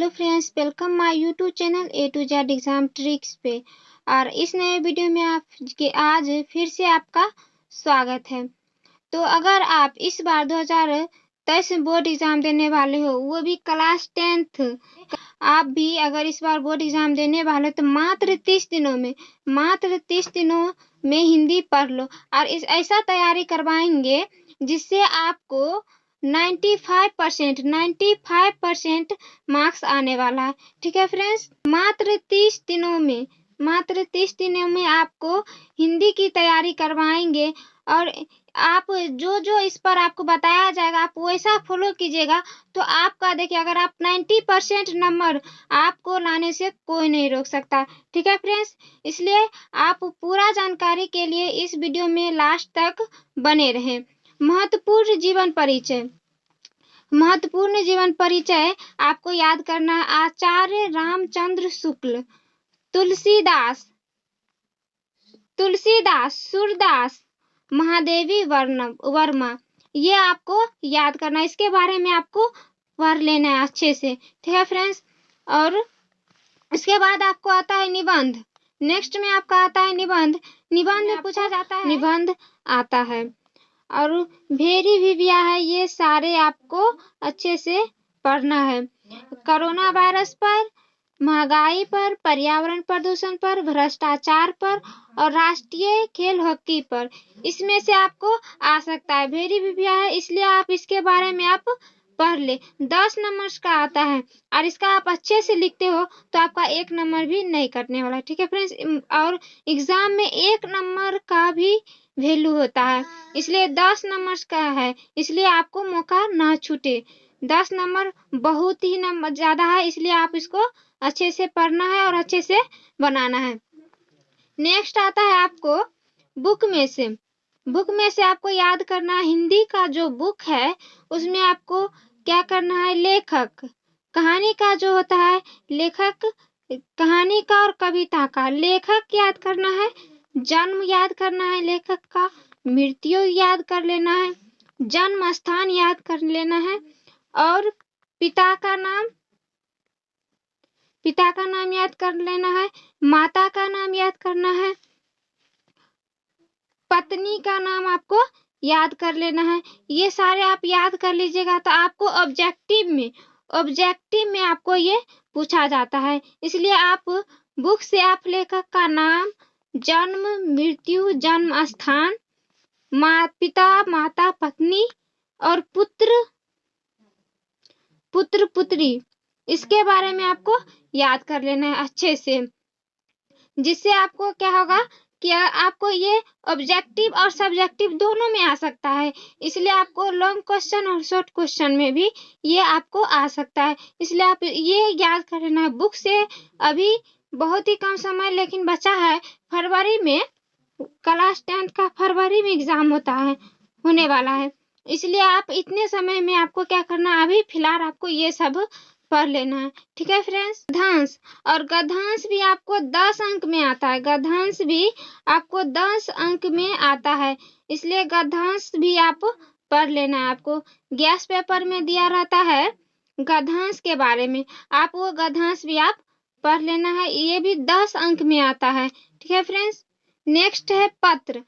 Hello friends, welcome my YouTube channel A to Z exam tricks पे। और इस नए वीडियो में आज फिर से आपका स्वागत है। तो अगर आप इस बार 2023 में बोर्ड एग्जाम देने वाले हो, वो भी क्लास 10th, आप भी अगर इस बार बोर्ड एग्जाम देने वाले हो तो मात्र 30 दिनों में हिंदी पढ़ लो और ऐसा तैयारी करवाएंगे जिससे आपको 95% मार्क्स आने वाला है। ठीक है फ्रेंड्स, मात्र 30 दिनों में आपको हिंदी की तैयारी करवाएंगे और आप जो इस पर आपको बताया जाएगा आप वैसा फॉलो कीजिएगा तो आपका देखिए, अगर आप 90% नंबर आपको लाने से कोई नहीं रोक सकता। ठीक है फ्रेंड्स, इसलिए आप पूरा जानकारी के लिए इस वीडियो में लास्ट तक बने रहें। महत्वपूर्ण जीवन परिचय आपको याद करना है। आचार्य रामचंद्र शुक्ल, तुलसीदास, सूरदास, महादेवी वर्मा, ये आपको याद करना है। इसके बारे में आपको पढ़ लेना है अच्छे से। ठीक है फ्रेंड्स, और इसके बाद आपको आता है निबंध। नेक्स्ट में आपका आता है निबंध में पूछा जाता है, निबंध आता है और भेरी भिविया है। ये सारे आपको अच्छे से पढ़ना है। कोरोना वायरस पर, महंगाई पर, पर्यावरण प्रदूषण पर, भ्रष्टाचार पर और राष्ट्रीय खेल हॉकी पर, इसमें से आपको आ सकता है। वेरी भिविया है, इसलिए आप इसके बारे में आप पढ़ ले। 10 नंबर का आता है और इसका आप अच्छे से लिखते हो तो आपका 1 नंबर भी नहीं कटने वाला। ठीक है फ्रेंड्स, और एग्जाम में 1 नंबर का भी वैल्यू होता है, इसलिए 10 नंबर का है, इसलिए आपको मौका ना छूटे। 10 नंबर बहुत ही नंबर ज्यादा है, इसलिए आप इसको अच्छे से पढ़ना है और अच्छे से बनाना है। नेक्स्ट आता है आपको बुक में से आपको याद करना है। हिंदी का जो बुक है उसमें आपको क्या करना है, लेखक, कहानी का जो होता है लेखक, कहानी का और कविता का लेखक याद करना है, जन्म याद करना है लेखक का, मृत्यु याद कर लेना है, जन्म स्थान याद कर लेना है और पिता का नाम याद कर लेना है, माता का नाम याद करना है, पत्नी का नाम आपको याद कर लेना है। ये सारे आप याद कर लीजिएगा तो आपको ऑब्जेक्टिव में आपको ये पूछा जाता है, इसलिए आप बुक से आप लेखक का नाम, जन्म, मृत्यु, जन्म स्थान, पिता, माता, पत्नी और पुत्र पुत्री, इसके बारे में आपको याद कर लेना है अच्छे से, जिससे आपको क्या होगा कि आपको ये ऑब्जेक्टिव और सब्जेक्टिव दोनों में आ सकता है। इसलिए आपको लॉन्ग क्वेश्चन और शॉर्ट क्वेश्चन में भी ये आपको आ सकता है, इसलिए आप ये याद कर लेना है। बुक से अभी बहुत ही कम समय लेकिन बचा है। फरवरी में क्लास 10 का फरवरी में एग्जाम होने वाला है, इसलिए आप इतने समय में आपको क्या करना है, अभी फिलहाल आपको ये सब पढ़ लेना है। ठीक है फ्रेंड्स, गद्यांश भी आपको 10 अंक में आता है। गद्यांश भी आपको 10 अंक में आता है, इसलिए गद्यांश भी आप पढ़ लेना है। आपको गैस पेपर में दिया रहता है गद्यांश के बारे में, आप वो गद्यांश भी आप पढ़ लेना है, ये भी 10 अंक में आता है। ठीक है फ्रेंड्स, नेक्स्ट है पत्र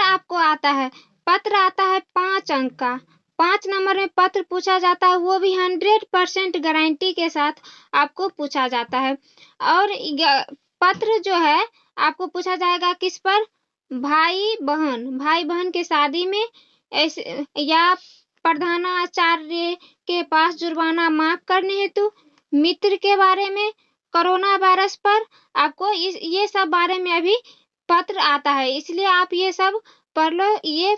आपको आता है। पत्र आता है 5 अंक का। 5 नंबर में पत्र पूछा जाता है, वो भी 100% गारंटी के साथ आपको पूछा जाता है। और पत्र जो है आपको पूछा जाएगा किस पर, भाई बहन के शादी में ऐसे, या प्रधानाचार्य के पास जुर्माना माफ करने हेतु, मित्र के बारे में, कोरोना वायरस पर आपको ये सब बारे में अभी पत्र आता है, इसलिए आप ये सब पढ़ लो। ये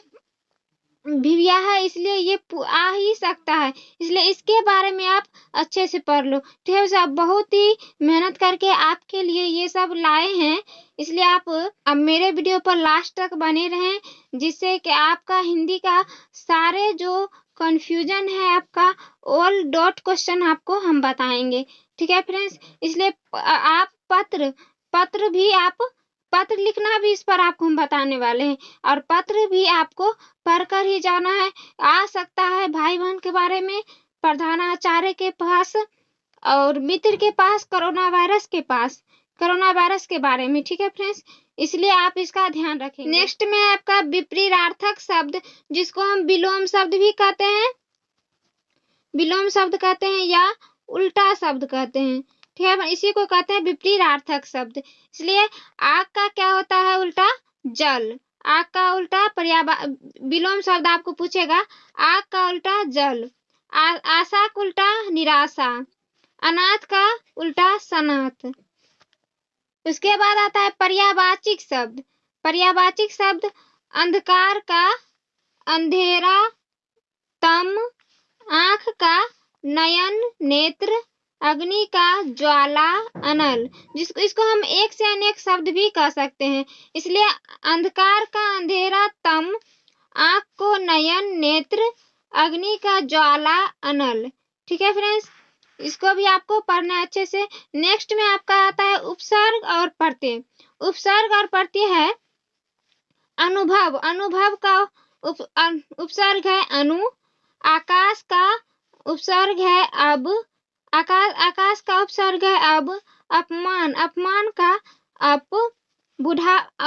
भिविया है, इसलिए ये आ ही सकता है, इसलिए इसके बारे में आप अच्छे से पढ़ लो। ठीक है, सब बहुत ही मेहनत करके आपके लिए ये सब लाए हैं, इसलिए आप अब मेरे वीडियो पर लास्ट तक बने रहें, जिससे कि आपका हिंदी का सारे जो कंफ्यूजन है आपका ऑल डॉट क्वेश्चन आपको हम बताएंगे। ठीक है फ्रेंड्स, इसलिए आप पत्र भी आप पत्र लिखना भी इस पर आपको हम बताने वाले हैं, और पत्र भी आपको पढ़कर ही जाना है। आ सकता है भाई बहन के बारे में, प्रधानाचार्य के पास और मित्र के पास कोरोना वायरस के बारे में। ठीक है फ्रेंड्स, इसलिए आप इसका ध्यान रखेंगे। नेक्स्ट में आपका विपरीतार्थक शब्द, जिसको हम विलोम शब्द भी कहते हैं, विलोम शब्द कहते हैं या उल्टा शब्द कहते हैं। ठीक है, इसी को कहते हैं विपरीतार्थक शब्द। इसलिए आग का क्या होता है उल्टा? जल। आग का उल्टा विलोम शब्द आपको पूछेगा, आग का उल्टा जल। आशा का उल्टा निराशा। अनाथ का उल्टा सनाथ। उसके बाद आता है पर्यायवाचिक शब्द। पर्यायवाचिक शब्द अंधकार का अंधेरा, तम, आंख का नयन नेत्र, अग्नि का ज्वाला अनल। इसको हम एक से अनेक शब्द भी कह सकते हैं। इसलिए अंधकार का अंधेरा, तम, आंख को नयन नेत्र, अग्नि का ज्वाला अनल। ठीक है फ्रेंड्स, इसको भी आपको पढ़ना है अच्छे से। नेक्स्ट में आपका आता है उपसर्ग और प्रत्यय। उपसर्ग और प्रत्यय है अनुभव। अनुभव का उपसर्ग है अनु। आकाश का उपसर्ग है अब। आकाश का उपसर्ग है अब। अपमान। अपमान का अप।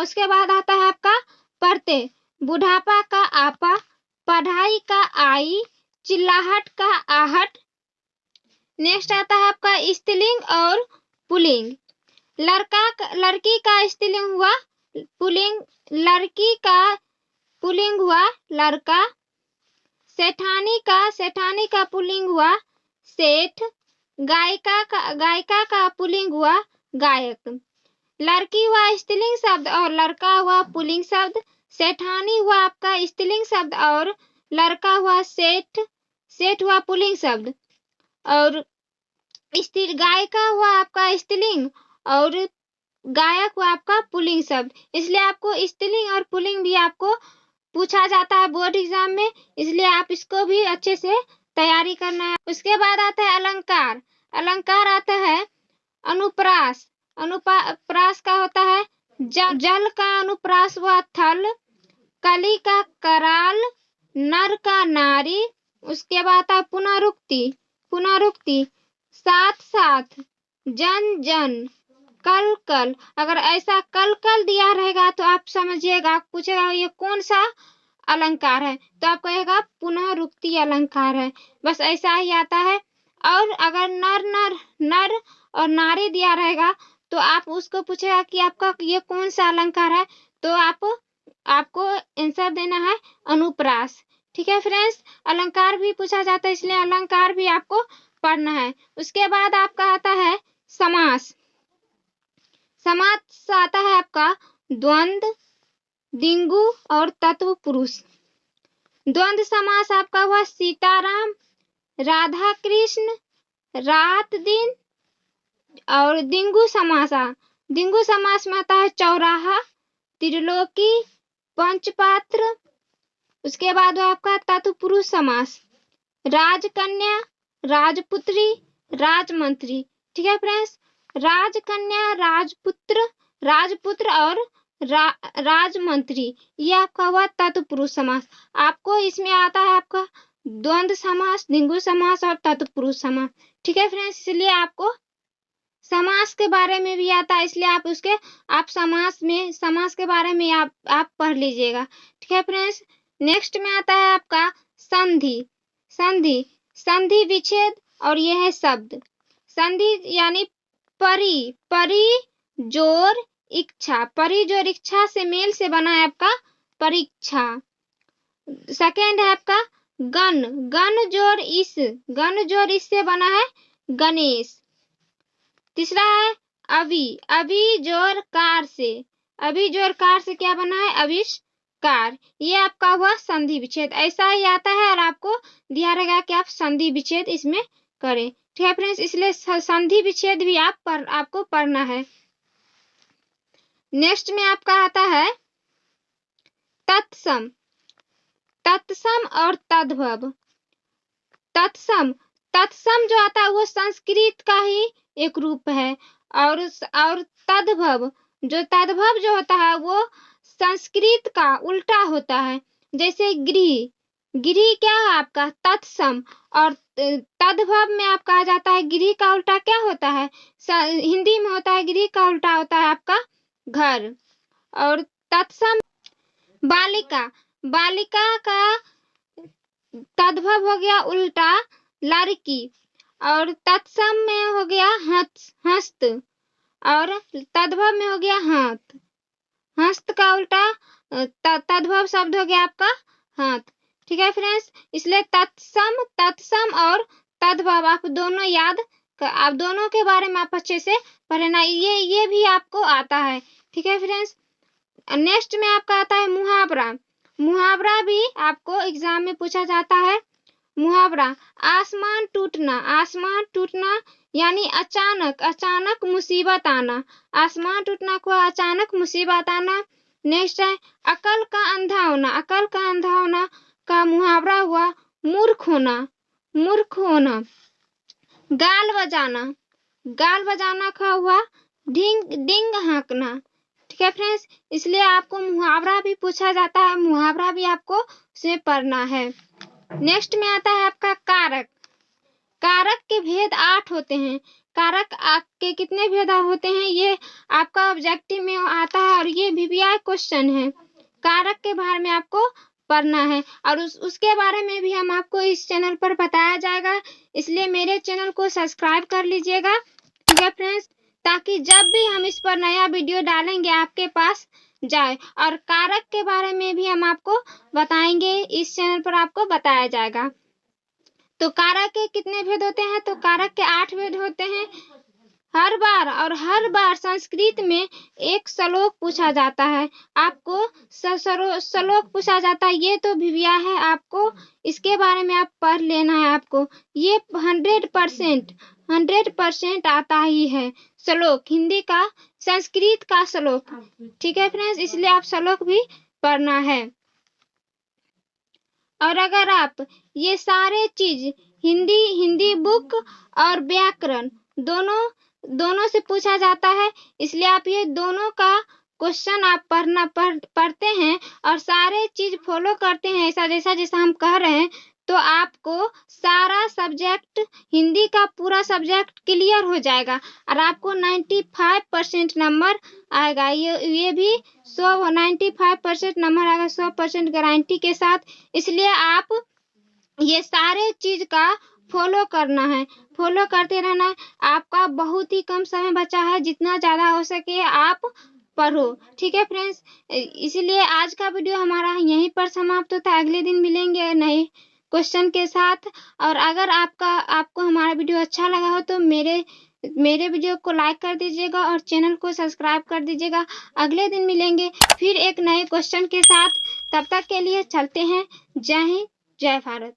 उसके बाद आता है आपका प्रत्यय। बुढ़ापा का आपा। पढ़ाई का आई। चिल्लाहट का आहट। नेक्स्ट आता है आपका स्त्रीलिंग और पुल्लिंग। लड़की का स्त्रीलिंग हुआ पुल्लिंग, लड़की का पुल्लिंग हुआ लड़का। सेठानी का पुल्लिंग हुआ सेठ। गायिका का पुल्लिंग हुआ गायक। लड़की हुआ स्त्रीलिंग शब्द और लड़का हुआ पुल्लिंग शब्द। सेठानी हुआ आपका स्त्रीलिंग शब्द और लड़का हुआ सेठ हुआ पुल्लिंग शब्द। और गायिका हुआ आपका स्त्रीलिंग और गायक हुआ आपका पुल्लिंग शब्द। इसलिए आपको स्त्रीलिंग और पुल्लिंग भी आपको पूछा जाता है बोर्ड एग्जाम में, इसलिए आप इसको भी अच्छे से तैयारी करना है। उसके बाद आता है अलंकार। अलंकार आता है अनुप्रास। अनुप्रास का होता है जल का अनुप्रास हुआ थल। कली का कराल। नर का नारी। उसके बाद आता है पुनरुक्ति। साथ साथ, जन जन, कल कल। अगर ऐसा कल कल दिया रहेगा तो आप समझिएगा, पूछेगा ये कौन सा अलंकार है, तो आप कहेगा पुनरुक्ति अलंकार है। बस ऐसा ही आता है। और अगर नर और नारी दिया रहेगा तो आप उसको पूछेगा कि आपका ये कौन सा अलंकार है, तो आपको आंसर देना है अनुप्रास। ठीक है फ्रेंड्स, अलंकार भी पूछा जाता है, इसलिए अलंकार भी आपको पढ़ना है। उसके बाद आपका आता है समास। समास आता है आपका द्वंद्व, दिंगु और तत्पुरुष। द्वंद्व समास आपका हुआ सीताराम, राधा कृष्ण, रात दिन। और दिंगु समास में आता है चौराहा, त्रिलोकी, पंचपात्र। उसके बाद आपका तत्पुरुष समास राजकन्या, राजपुत्री, राजमंत्री। ठीक है फ्रेंड्स, राजकन्या, राजपुत्र और राजमंत्री, ये आपका हुआ तत्पुरुष समास। आपको इसमें आता है आपका द्वंद्व समास, दिंगु समास और तत्पुरुष समास। ठीक है फ्रेंड्स, इसलिए आपको समास के बारे में भी आता है, इसलिए आप समास के बारे में आप पढ़ लीजिएगा। ठीक है फ्रेंड्स, नेक्स्ट में आता है आपका संधि विच्छेद और यह है शब्द। संधि यानी परी जोर इच्छा से मेल से बना है आपका परीक्षा। सेकेंड है आपका गण जोर इस से बना है गणेश। तीसरा है अभी जोर कार से क्या बना है आविष्कार। ये आपका हुआ संधि विच्छेद। ऐसा ही आता है और आपको दिया रहेगा कि आप संधि विच्छेद इसमें करें। ठीक है फ्रेंड्स, इसलिए संधि विच्छेद भी आपको पढ़ना है। नेक्स्ट में आपका आता है तत्सम और तद्भव। तत्सम जो आता है वो संस्कृत का ही एक रूप है और तद्भव जो होता है वो संस्कृत का उल्टा होता है। जैसे गिरी क्या है आपका तत्सम, और तद्भव में आपका आ जाता है गिरी का उल्टा क्या होता है, हिंदी में होता है गिरी का उल्टा होता है आपका घर। और तत्सम बालिका, बालिका का तद्भव हो गया उल्टा लड़की, और तत्सम में हो गया हस्त, और तद्भव में हो गया हाथ। हस्त का उल्टा तद्भव शब्द हो गया आपका हाथ। ठीक है फ्रेंड्स, इसलिए तत्सम, तत्सम और तद्भव आप दोनों आप दोनों के बारे में आप अच्छे से पढ़ना, ये भी आपको आता है। ठीक है फ्रेंड्स, नेक्स्ट में आपका आता है मुहावरा। मुहावरा भी आपको एग्जाम में पूछा जाता है। मुहावरा, आसमान टूटना, आसमान टूटना यानी अचानक, अचानक मुसीबत आना, आसमान टूटना को अचानक मुसीबत आना। नेक्स्ट है अकल का अंधा होना, अकल का अंधा होना का मुहावरा हुआ मूर्ख होना, मूर्ख होना। गाल बजाना, गाल बजाना का हुआ डिंग हाँकना। ठीक है फ्रेंड्स, इसलिए आपको मुहावरा भी पूछा जाता है, मुहावरा भी आपको उसमें पढ़ना है। नेक्स्ट में आता है आपका कारक। कारक के भेद 8 होते हैं। कारक के कितने भेद होते हैं ये आपका ऑब्जेक्टिव में आता है, और ये VVI क्वेश्चन है। कारक के बारे में आपको पढ़ना है, और उसके बारे में भी हम आपको इस चैनल पर बताया जाएगा, इसलिए मेरे चैनल को सब्सक्राइब कर लीजिएगा। ठीक है फ्रेंड्स, ताकि जब भी हम इस पर नया वीडियो डालेंगे आपके पास जाए, और कारक के बारे में भी हम आपको बताएंगे, इस चैनल पर आपको बताया जाएगा। तो कारक के कितने भेद होते हैं, तो कारक के 8 भेद होते हैं। हर बार संस्कृत में एक श्लोक पूछा जाता है, आपको श्लोक पूछा जाता है, ये तो भिविया है, आपको इसके बारे में आप पढ़ लेना है। आपको ये 100% आता ही है श्लोक, हिंदी का संस्कृत का श्लोक। ठीक है फ्रेंड्स, इसलिए आप श्लोक भी पढ़ना है। और अगर आप ये सारे चीज हिंदी बुक और व्याकरण दोनों से पूछा जाता है, इसलिए आप ये दोनों का क्वेश्चन आप पढ़ते हैं और सारे चीज फॉलो करते हैं ऐसा जैसा हम कह रहे हैं, तो आपको सारा सब्जेक्ट, हिंदी का पूरा सब्जेक्ट क्लियर हो जाएगा, और आपको 95% नंबर आएगा। ये भी 95% नंबर आएगा, 100% गारंटी के साथ। इसलिए आप ये सारे चीज का फॉलो करना है, फॉलो करते रहना है। आपका बहुत ही कम समय बचा है, जितना ज्यादा हो सके आप पढ़ो। ठीक है फ्रेंड्स, इसलिए आज का वीडियो हमारा यहीं पर समाप्त होता है। अगले दिन मिलेंगे नए क्वेश्चन के साथ। और अगर आपको हमारा वीडियो अच्छा लगा हो तो मेरे वीडियो को लाइक कर दीजिएगा और चैनल को सब्सक्राइब कर दीजिएगा। अगले दिन मिलेंगे फिर एक नए क्वेश्चन के साथ, तब तक के लिए चलते हैं। जय हिंद, जय भारत।